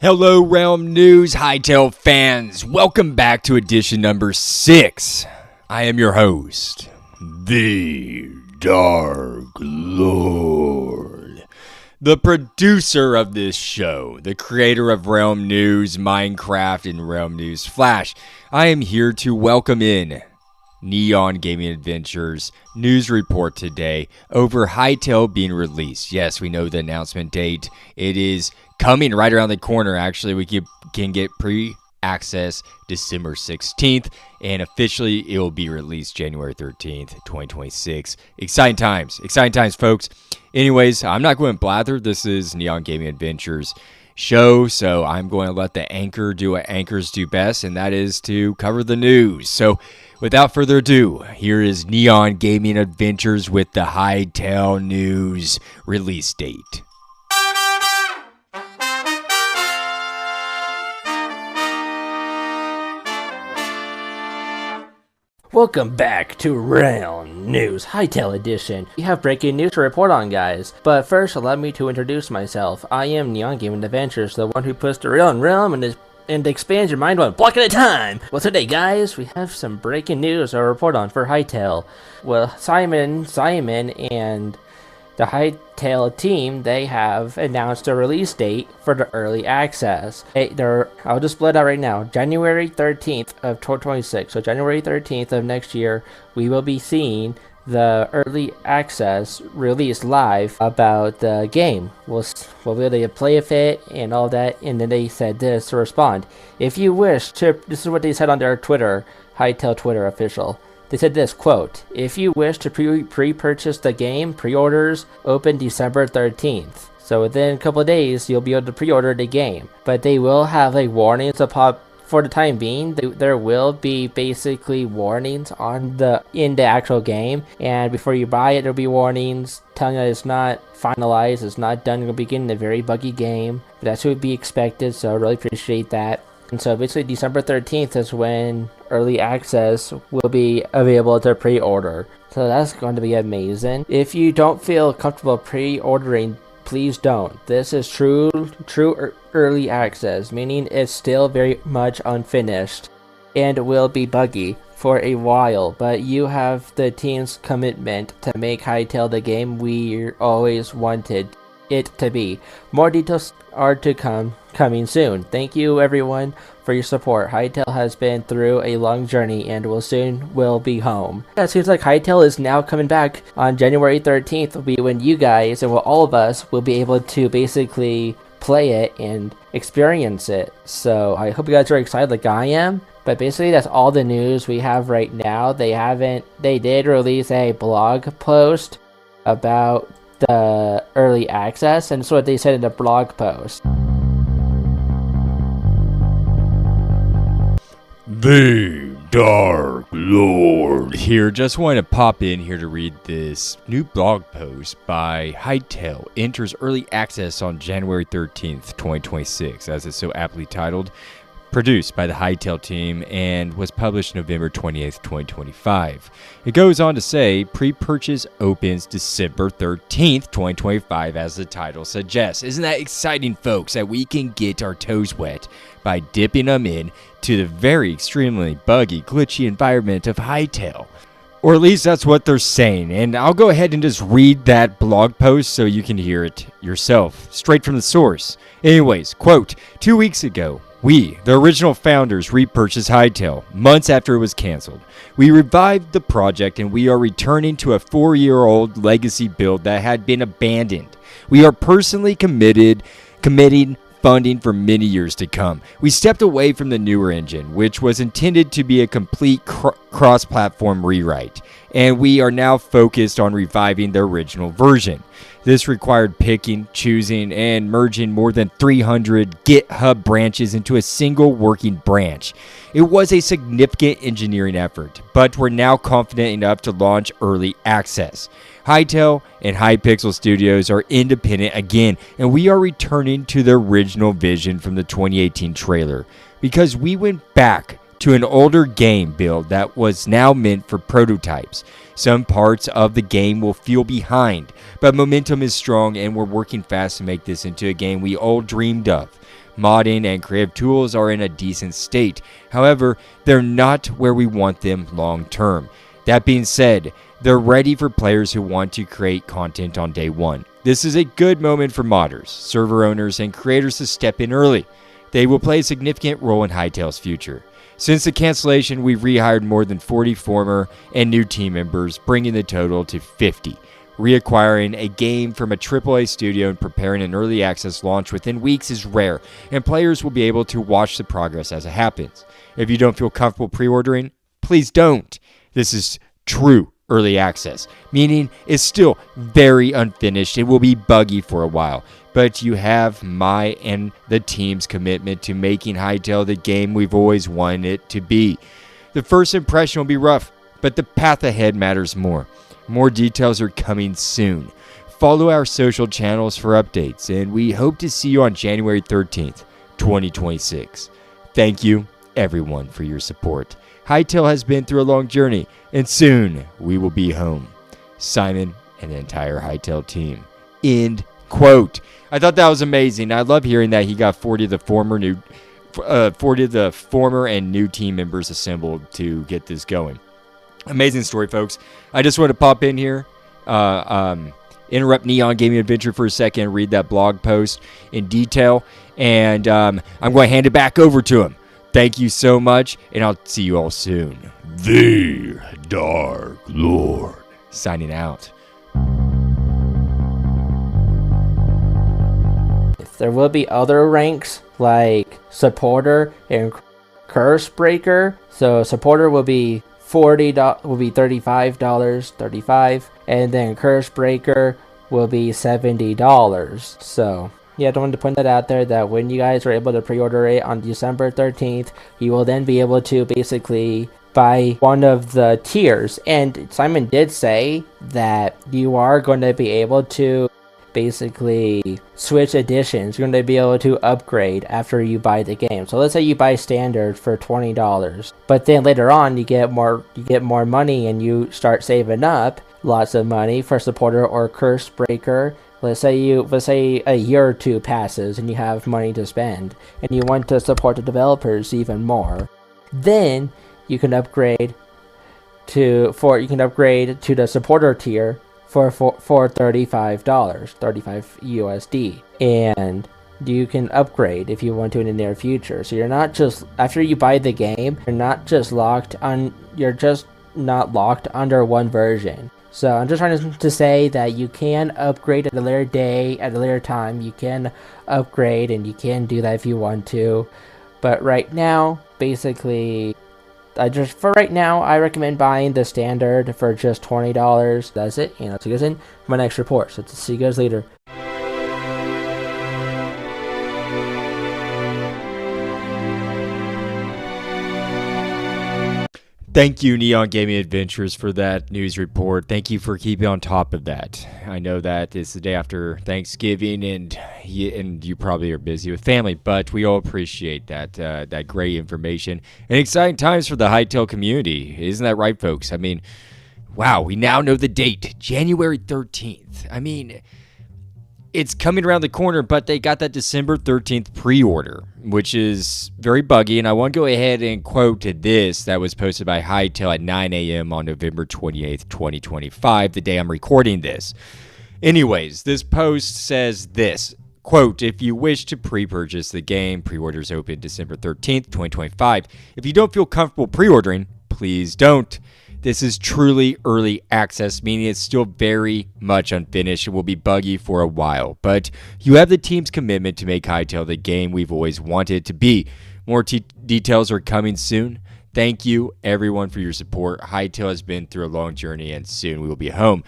Hello, Realm News Hytale fans. Welcome back to edition number 6. I am your host, the Dark Lord, the producer of this show, the creator of Realm News, Minecraft, and Realm News Flash. I am here to welcome in NeonGamingAdventures news report today over Hytale being released. Yes, we know the announcement date. It is coming right around the corner. Actually, we can get pre-access December 16th, and officially it will be released January 13th, 2026. Exciting times, folks. Anyways, I'm not going to blather. This is NeonGamingAdventures show, so I'm going to let the anchor do what anchors do best, and that is to cover the news. So without further ado, here is Neon Gaming Adventures with the Hytale news release date. Welcome back to Realm News Hytale Edition. We have breaking news to report on, guys. But first, allow me to introduce myself. I am Neon Gaming Adventures, the one who puts the real in realm and expands your mind one block at a time. Well, today, guys, we have some breaking news to report on for Hytale. Well, Simon, and the Hytale team, they have announced a release date for the early access. I'll just split out right now. January 13th of 2026. So January 13th of next year, we will be seeing the early access release live about the game. We'll be able to play with it and all that. And then they said this to respond. If you wish to, this is what they said on their Twitter, Hytale Twitter official. They said this, quote, if you wish to pre-purchase the game, pre-orders open December 13th. So within a couple of days, you'll be able to pre-order the game. But they will have like warnings to pop for the time being. There will be basically warnings in the actual game. And before you buy it, there'll be warnings telling you that it's not finalized, it's not done. You'll be getting a very buggy game. But that's what would be expected, so I really appreciate that. And so basically December 13th is when early access will be available to pre-order. So that's going to be amazing. If you don't feel comfortable pre-ordering, please don't. This is true early access, meaning it's still very much unfinished and will be buggy for a while. But you have the team's commitment to make Hytale the game we always wanted it to be. More details are to coming soon. Thank you everyone for your support. Hytale has been through a long journey and will be home. Yeah, it seems like Hytale is now coming back on January 13th, will be when you guys and all of us will be able to basically play it and experience it. So I hope you guys are excited like I am. But basically that's all the news we have right now. They did release a blog post about the early access, and that's what they said in the blog post. The Dark Lord here. Just wanted to pop in here to read this new blog post by Hytale. Enters early access on January 13th, 2026, as it's so aptly titled. Produced by the Hytale team and was published November 28th, 2025. It goes on to say, pre-purchase opens December 13th, 2025, as the title suggests. Isn't that exciting, folks, that we can get our toes wet by dipping them in to the very extremely buggy, glitchy environment of Hytale? Or at least that's what they're saying. And I'll go ahead and just read that blog post so you can hear it yourself, straight from the source. Anyways, quote, 2 weeks ago, we, the original founders, repurchased Hytale months after it was canceled. We revived the project and we are returning to a 4-year-old legacy build that had been abandoned. We are personally committing funding for many years to come. We stepped away from the newer engine, which was intended to be a complete cross-platform rewrite, and we are now focused on reviving the original version. This required picking, choosing, and merging more than 300 GitHub branches into a single working branch. It was a significant engineering effort, but we're now confident enough to launch early access. Hytale and Hypixel Studios are independent again, and we are returning to the original vision from the 2018 trailer, because we went back to an older game build that was now meant for prototypes. Some parts of the game will feel behind, but momentum is strong and we're working fast to make this into a game we all dreamed of. modding, and creative tools are in a decent state. However, they're not where we want them long term. That being said, they're ready for players who want to create content on day one. This is a good moment for modders, server owners, and creators to step in early. They will play a significant role in Hytale's future. Since the cancellation, we've rehired more than 40 former and new team members, bringing the total to 50. Reacquiring a game from a AAA studio and preparing an early access launch within weeks is rare, and players will be able to watch the progress as it happens. If you don't feel comfortable pre-ordering, please don't. This is true early access, meaning it's still very unfinished. It will be buggy for a while, but you have my and the team's commitment to making Hytale the game we've always wanted it to be. The first impression will be rough, but the path ahead matters more. More details are coming soon. Follow our social channels for updates, and we hope to see you on January 13th, 2026. Thank you, everyone, for your support. Hytale has been through a long journey, and soon we will be home. Simon and the entire Hytale team. End quote. I thought that was amazing. I love hearing that he got 40 of the former and new team members assembled to get this going. Amazing story, folks. I just want to pop in here, interrupt Neon Gaming Adventure for a second, read that blog post in detail, and I'm going to hand it back over to him. Thank you so much, and I'll see you all soon. The Dark Lord. Signing out. There will be other ranks like supporter and curse breaker. So supporter will be $35, and then curse breaker will be $70. So yeah, I wanted to point that out there, that when you guys are able to pre-order it on December 13th, you will then be able to basically buy one of the tiers. And Simon did say that you are going to be able to basically switch editions. You're going to be able to upgrade after you buy the game. So let's say you buy standard for $20, but then later on you get more money and you start saving up lots of money for supporter or curse breaker. Let's say a year or two passes and you have money to spend and you want to support the developers even more. Then you can upgrade to the supporter tier for $35, 35 USD, and you can upgrade if you want to in the near future. So you're not just, after you buy the game, you're just not locked under one version. So I'm just trying to say that you can upgrade at a later day, at a later time. You can upgrade and you can do that if you want to. But right now, basically, I recommend buying the standard for just $20. That's it. And I'll see you guys in my next report. So see you guys later. Thank you, Neon Gaming Adventures, for that news report. Thank you for keeping on top of that. I know that it's the day after Thanksgiving, and you probably are busy with family, but we all appreciate that great information and exciting times for the Hytale community. Isn't that right, folks? I mean, wow, we now know the date, January 13th. I mean, it's coming around the corner, but they got that December 13th pre-order, which is very buggy. And I want to go ahead and quote this that was posted by Hytale at 9 a.m. on November 28th, 2025, the day I'm recording this. Anyways, this post says this, quote, if you wish to pre-purchase the game, pre-orders open December 13th, 2025. If you don't feel comfortable pre-ordering, please don't. This is truly early access, meaning it's still very much unfinished and will be buggy for a while. But you have the team's commitment to make Hytale the game we've always wanted it to be. More details are coming soon. Thank you, everyone, for your support. Hytale has been through a long journey, and soon we will be home.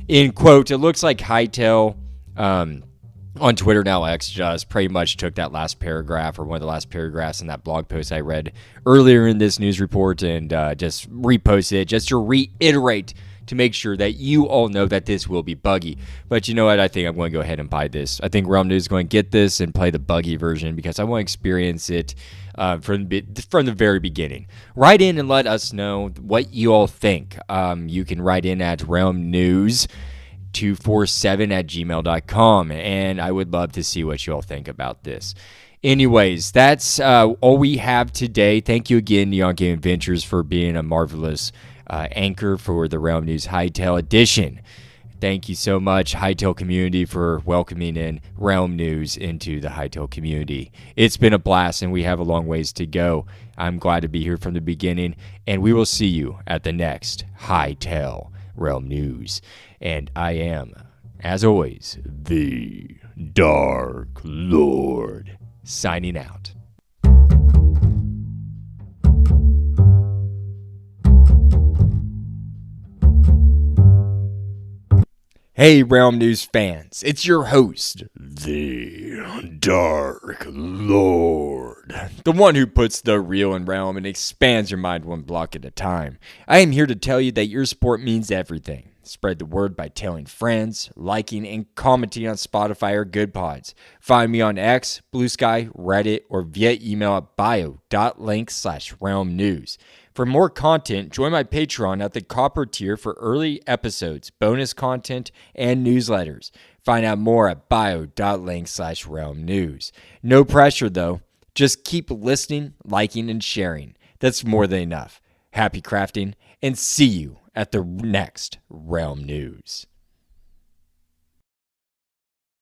In quote, it looks like Hytale on Twitter, now X, just pretty much took that last paragraph, or one of the last paragraphs in that blog post I read earlier in this news report, and just reposted it just to reiterate, to make sure that you all know that this will be buggy. But you know what? I think I'm going to go ahead and buy this. I think Realm News is going to get this and play the buggy version because I want to experience it from the very beginning. Write in and let us know what you all think. You can write in at Realm News 247 at gmail.com, and I would love to see what you all think about this. Anyways, that's all we have today. Thank you again, NeonGamingAdventures, for being a marvelous anchor for the Realm News Hytale edition. Thank you so much, Hytale community, for welcoming in Realm News into the Hytale community. It's been a blast, and we have a long ways to go. I'm glad to be here from the beginning, and we will see you at the next Hytale Realm News. And I am, as always, the Dark Lord, signing out. Hey, Realm News fans, it's your host, the Dark Lord, the one who puts the real in Realm and expands your mind one block at a time. I am here to tell you that your support means everything. Spread the word by telling friends, liking, and commenting on Spotify or Good Pods. Find me on X, Blue Sky, Reddit, or via email at bio.link/Realm News. For more content, join my Patreon at the Copper tier for early episodes, bonus content, and newsletters. Find out more at bio.link/Realm News. No pressure though. Just keep listening, liking, and sharing. That's more than enough. Happy crafting, and see you at the next Realm News.